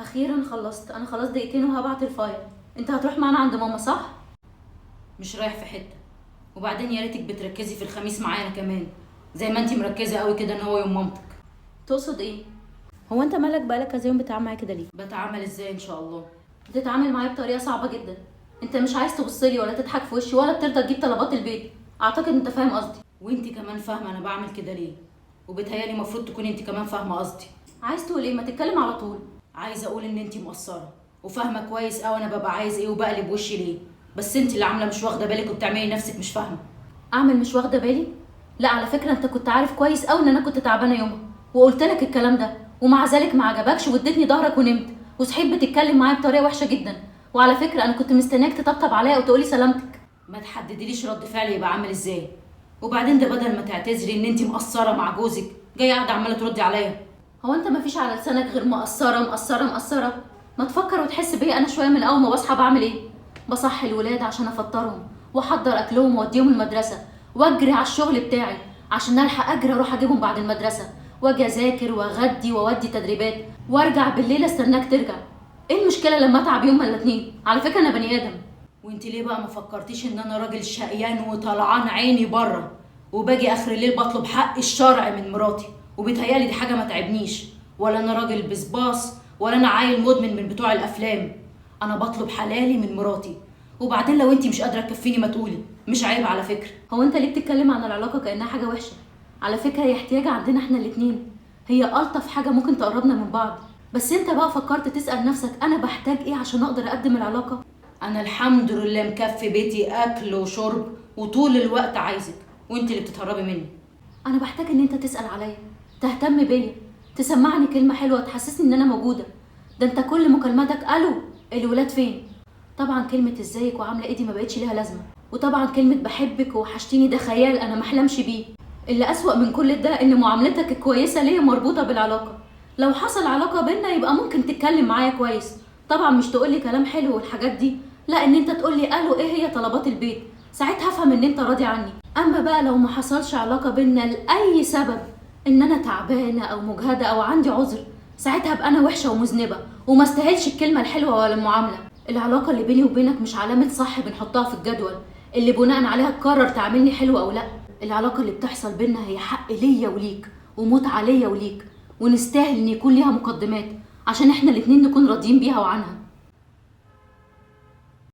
اخيرا خلصت. انا خلاص دقيقتين وهبعت الفايل. انت هتروح معانا عند ماما صح؟ مش رايح في حته. وبعدين يا ريتك بتركزي في الخميس معانا كمان، زي ما انتي مركزه قوي كده ان هو يوم مامتك. تقصد ايه؟ هو انت مالك بقالك كذا يوم بتتعامل معايا كده ليه؟ بتعامل ازاي ان شاء الله؟ بتتعامل معايا بطريقه صعبه جدا. انت مش عايز تبصلي ولا تضحك في وشي ولا بترضى تجيب طلبات البيت. اعتقد انت فاهم قصدي. وانتي كمان فاهمه انا بعمل كده ليه، وبتهيالي المفروض تكوني انتي كمان فاهمه قصدي. عايز تقول ايه؟ ما تتكلم على طول. عايزه اقول ان انتي مقصره وفاهمه كويس قوي انا ببقى عايز ايه وبقلب وشي ليه، بس انتي اللي عامله مش واخده بالك وبتعملي نفسك مش فاهمه. اعمل مش واخده بالي؟ لا على فكره انت كنت عارف كويس قوي ان انا كنت تعبانه يومها وقلت لك الكلام ده، ومع ذلك ما عجبكش واديتني ظهرك ونمت وصحيت بتتكلم معايا بطريقه وحشه جدا. وعلى فكره انا كنت مستنياك تطبطب عليا وتقولي سلامتك. ما تحددليش رد فعلي يبقى عامل ازاي. وبعدين ده بدل ما تعتذري ان انتي مقصره مع جوزك جايه قاعده عماله تردي عليا. هو انت مفيش على لسانك غير مقصره مقصره مقصره؟ ما تفكر وتحس بيا انا شويه. من اول ما بصحى بعمل ايه؟ بصحي الولاد عشان افطرهم واحضر اكلهم واوديهم المدرسه واجري على الشغل بتاعي عشان الحق اجري اروح اجيبهم بعد المدرسه واجي اذاكر واغدي واودي تدريبات وارجع بالليل استناك ترجع. ايه المشكله لما اتعب يوم ولا اتنين؟ على فكره انا بني ادم. وانتي ليه بقى ما فكرتيش ان انا راجل شقيان وطلعان عيني بره وباجي اخر الليل بطلب حق الشرع من مراتي، وبيتهيالي دي حاجه ما تعبنيش. ولا انا راجل بسباص ولا انا عيل مدمن من بتوع الافلام. انا بطلب حلالي من مراتي. وبعدين لو انتي مش قادره تكفيني ما تقولي، مش عيب على فكره. هو انت ليه بتتكلم عن العلاقه كانها حاجه وحشه؟ على فكره هي احتياج عندنا احنا الاتنين. هي الطف حاجه ممكن تقربنا من بعض. بس انت بقى فكرت تسال نفسك انا بحتاج ايه عشان اقدر اقدم العلاقه؟ انا الحمد لله مكفي بيتي اكل وشرب وطول الوقت عايزك، وانتي اللي بتتهربي مني. انا بحتاج ان انت تسال عليا، تهتم بيا، تسمعني كلمه حلوه تحسسني ان انا موجوده. ده انت كل مكالماتك الو الولاد فين. طبعا كلمه ازيك وعامله ايه دي ما بقتش ليها لازمه. وطبعا كلمه بحبك ووحشتيني ده خيال انا محلمش بيه. اللي اسوأ من كل ده ان معاملتك الكويسه ليا مربوطه بالعلاقه. لو حصل علاقه بينا يبقى ممكن تتكلم معايا كويس. طبعا مش تقولي كلام حلو والحاجات دي، لا ان انت تقولي الو ايه هي طلبات البيت. ساعتها افهم ان انت راضي عني. اما بقى لو ما حصلش علاقه بينا لاي سبب، ان انا تعبانه او مجهده او عندي عذر، ساعتها ابقى انا وحشه ومذنبه وما استاهلش الكلمه الحلوه ولا المعامله. العلاقه اللي بيني وبينك مش علامه صح بنحطها في الجدول اللي بناء عليها تقرر تعاملني حلو او لا. العلاقه اللي بتحصل بينا هي حق ليا وليك ومتعه ليا وليك، ونستاهل ان يكون ليها مقدمات عشان احنا الاتنين نكون راضيين بيها وعنها.